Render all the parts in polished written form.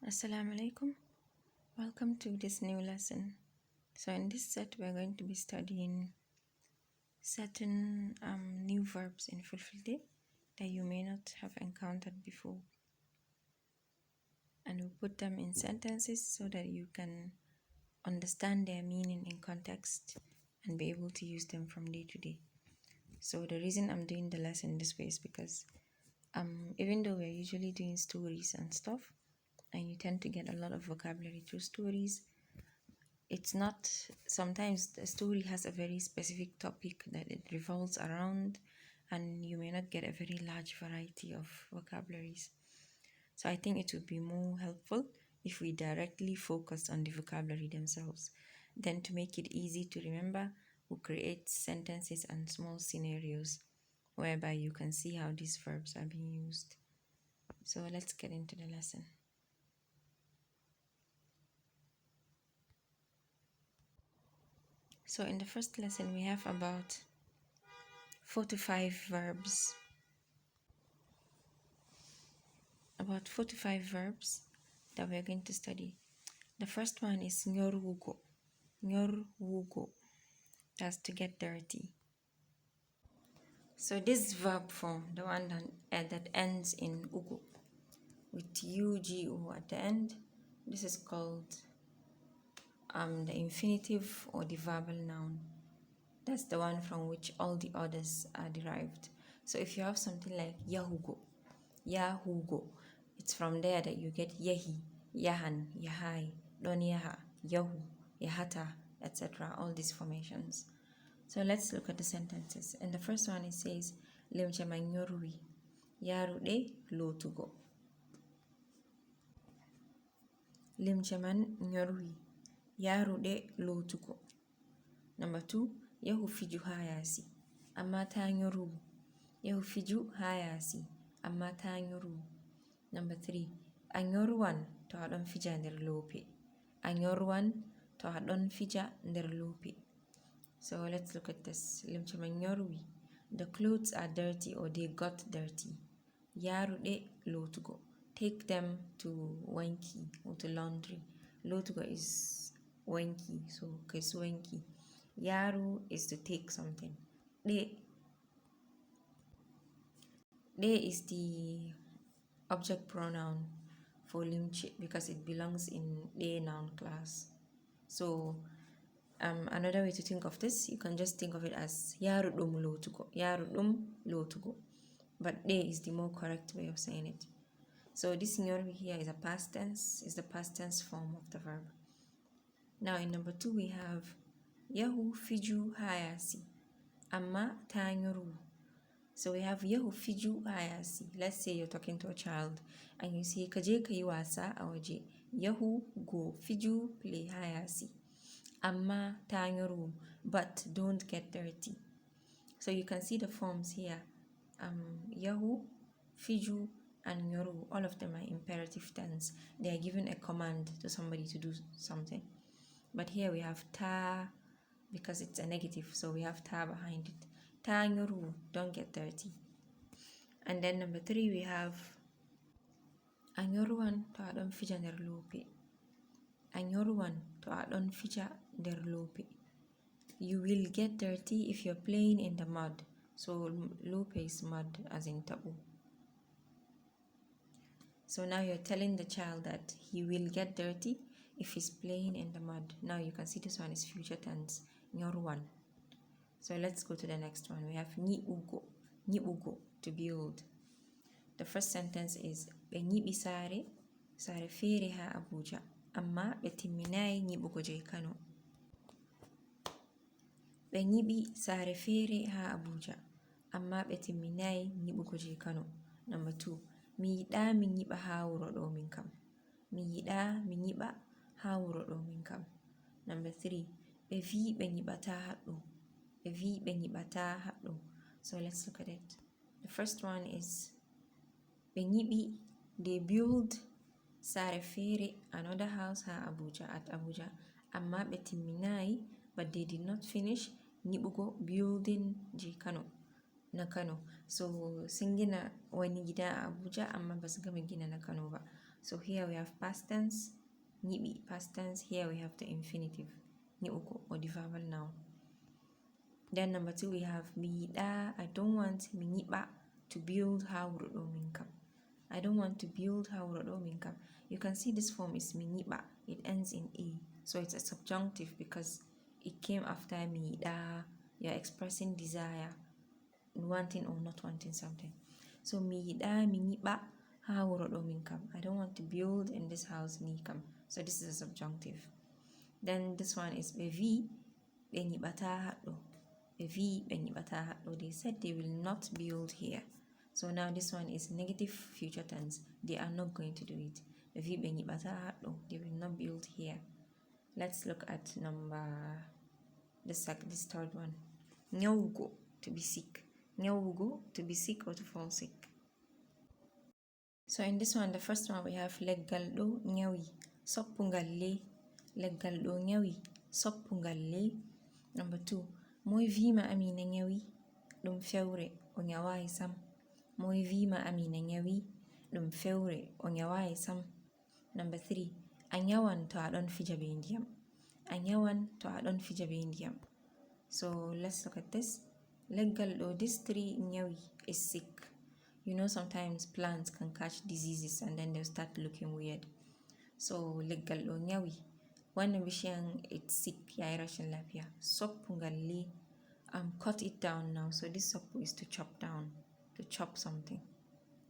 Assalamu alaikum. Welcome to this new lesson. So in this set we're going to be studying certain new verbs in fulfilled that you may not have encountered before, and we put them in sentences so that you can understand their meaning in context and be able to use them from day to day. So the reason I'm doing the lesson this way is because even though we're usually doing stories and stuff, and you tend to get a lot of vocabulary through stories, it's not, sometimes the story has a very specific topic that it revolves around, and you may not get a very large variety of vocabularies. So I think it would be more helpful if we directly focus on the vocabulary themselves. Then, to make it easy to remember, we'll create sentences and small scenarios whereby you can see how these verbs are being used. So let's get into the lesson. So in the first lesson, we have about 4 to 5 verbs. About 4 to 5 verbs that we're going to study. The first one is nyorwugo. Nyorwugo. That's to get dirty. So this verb form, the one that ends in ugo, with ugo at the end, this is called the infinitive or the verbal noun. That's the one from which all the others are derived. So if you have something like yahugo, it's from there that you get yehi, yahan, yahai, don yaha, yahu, yahata, etc. All these formations. So let's look at the sentences. And the first one, it says, Limchaman nyorui, yarude lotugo. Limchaman nyorui, yarude lotugo. Number 2, yahu fiju hayasi, amma ta nyoru. Yahu fiju hayasi, amma ta nyoru. Number 3, anyoruwan to adon fija nder lope. Anyoruwan to adon fija nder lope. So let's look at this. Limchaman nyorui, the clothes are dirty or they got dirty. Yarude lotugo, take them to wanki or to laundry. Lotugo is wanki, so kaisu wanki. Yaru is to take something. De is the object pronoun for limche because it belongs in de noun class. So another way to think of this, you can just think of it as yarudum lotugo. But de is the more correct way of saying it. So this nyoru here is a past tense, is the past tense form of the verb. Now in number 2 we have yahu fiju hayasi, amma ta nyoru. So we have yahu fiju hayasi. Let's say you're talking to a child and you say kaje kai wasa a waje. Yahu go fiju play hayasi, amma ta nyoru, but don't get dirty. So you can see the forms here. Yahu, fiju, and nyoru, all of them are imperative tense. They are given a command to somebody to do something. But here we have ta, because it's a negative, so we have ta behind it. Ta nyoru, don't get dirty. And then number 3 we have anyoruwan to adon fija nder lope. Anyoruwan to adon fija nder lope. You will get dirty if you're playing in the mud. So lope is mud, as in tabu. So now you're telling the child that he will get dirty if he's playing in the mud. Now you can see this one is future tense, nyoruwan. So let's go to the next one. We have nyibugo, to build. The first sentence is be nyibi sare fere ha Abuja, amma be timminai nyibugo je Kano. Be nyibi sare fere ha Abuja, amma be timminai nyibugo je Kano. Number 2, mi yida mi nyiba ha wuro do min kam. Mi yida mi nyiba ha wuro do min kam. Number 3, be vi be nyibata haddo. Be vi be nyibata haddo. So let's look at it. The first one is be nyibi, they build sare fere, another house ha Abuja, at Abuja, amma be timminai, but they did not finish nyibugo building je Kano, na Kano. So sun gina wani gida a Abuja amma ba su gama gina na Kano ba. So here we have past tense, nyibi, past tense. Here we have the infinitive, nyiuko, or the verbal noun. Then number 2 we have miida. I don't want minyiba to build hawrudo minkam. I don't want to build hawrudo minkam. You can see this form is minyiba. It ends in a, so it's a subjunctive because it came after miida. You're expressing desire, wanting or not wanting something. So miida minyiba hawrudo minkam. I don't want to build in this house minkam. So this is a subjunctive. Then this one is bevi benyibata hado. Bevi benyibata hado. They said they will not build here. So now this one is negative future tense. They are not going to do it. Bevi benyibata hado. They will not build here. Let's look at this third one. Nyaugo, to be sick. Nyaugo, to be sick or to fall sick. So in this one, the first one we have leggaldo nyawi, soppungalle. Leggaldo nyawi, soppungalle. Number 2, moy vima amina nyawi, dum fewre o nyawai sam. Moy vima amina nyawi, dum fewre o nyawai sam. Number 3, anyawan to adon fija be ndiyam. Anyawan to adon fija be ndiyam. So let's look at this. Leggaldo, this 3 nyawi is sick. You know, sometimes plants can catch diseases and then they'll start looking weird. So leggaldo nyawi, wannan bishiyan it's sick, yayi rashin lafiya. Soppungalle, cut it down now. So this soppu is to chop down, to chop something,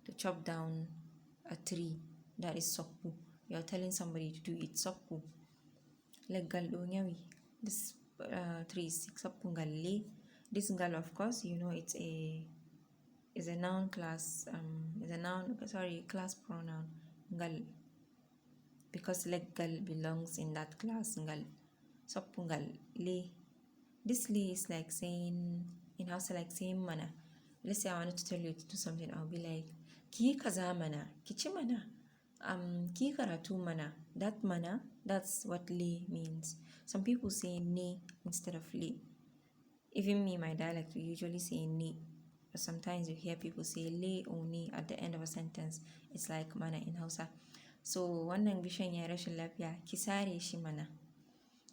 to chop down a tree. That is soppu. You're telling somebody to do it. Soppu. Leggaldo nyawi, this tree is sick. Soppungalle. This gal, of course, you know, it's a noun class, class pronoun, ngal, because leggal belongs in that class, ngal. Soppungal, le. This le is like saying, in Hausa, like saying mana. Let's say I wanted to tell you to do something, I'll be like, ki kaza mana, kichi mana, ki karatu mana. That mana, that's what le means. Some people say ne instead of le. Even me, my dialect, we usually say ne. But sometimes you hear people say le or ne at the end of a sentence. It's like mana in Hausa. So wannan bishan ya rashin lafiya, ki sare shi mana.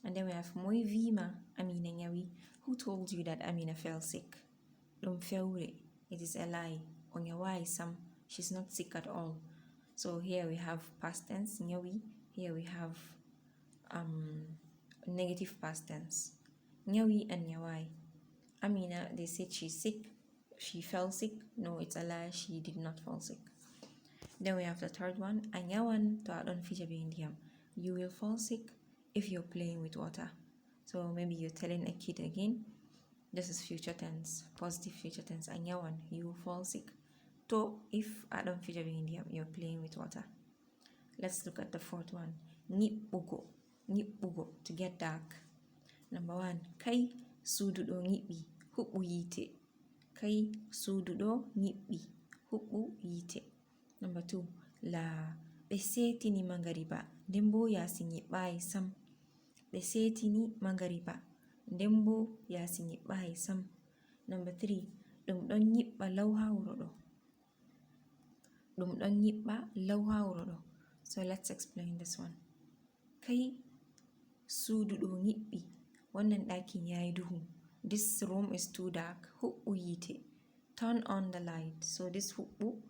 And then we have moi vima Amina nyawi. Who told you that Amina fell sick? Dum feure. It is a lie. Onyawai sam. She's not sick at all. So here we have past tense nyawi. Here we have negative past tense. Nyawi and nyawai. Amina, they said she's sick. She fell sick. No, it's a lie. She did not fall sick. Then we have the third one. Anyawan to adon fija be indiyam. You will fall sick if you're playing with water. So maybe you're telling a kid again. This is future tense, positive future tense. Anyawan, you will fall sick. To, if adon fija be indiyam, you're playing with water. Let's look at the fourth one. Nyibugo. Nyibugo, to get dark. Number 1. Kai sududo nyibi. Hubu yite. Kai sududo nyibi. Hubu yite. Number 2. La besetini mangariba. Dembo yasinyibai sam. Besetini mangariba. Dembo yasinyibai sam. Number 3. Dum don nyibba law hawrodo. Dum don nyibba law hawrodo. So let's explain this one. Kai sududo nyibbi. Wannan ɗakin yayi duhu. This room is too dark. Huɓɓu yite. Turn on the light. So this huɓɓu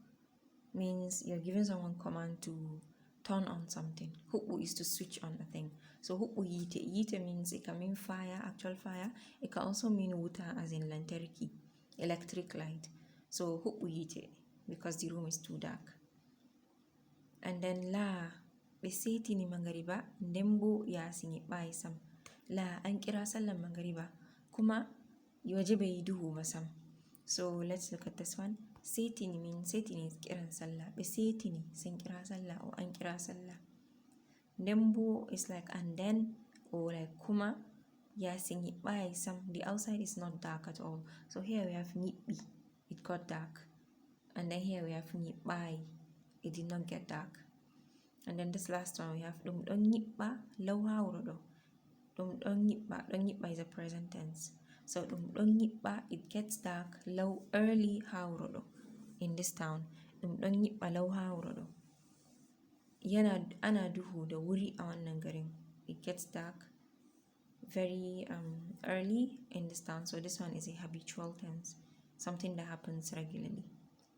means you're giving someone command to turn on something. Huɓɓu is to switch on a thing. So huɓɓu yite. Yite means it can mean fire, actual fire. It can also mean wuta as in lantarki, electric light. So huɓɓu yite because the room is too dark. And then la beseti ni mangariba ndembo ya sinyibai sam. La an kira sallan mangariba kuma waje bai duhu ba sam. So let's look at this one. Setini means setini is kiran sallah. Be setini sun kira sallah or an kira sallah. Dembo is like and then or like kuma. Ya sinyibai sam. The outside is not dark at all. So here we have nyibi. It got dark. And then here we have nyibai. It did not get dark. And then this last one we have dum don nyibba law hawrodo. Dum don nyibba is a present tense. So dum don nyibba, it gets dark low early hawrodo in this town. Dum don nyibba law hawrodo. yana ana duhu da wuri a wannan garin. It gets dark very early in this town. So this one is a habitual tense, something that happens regularly.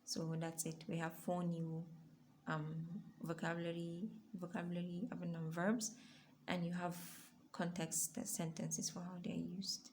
So that's it. We have 4 new vocabulary verbs, and you have context sentences for how they're used.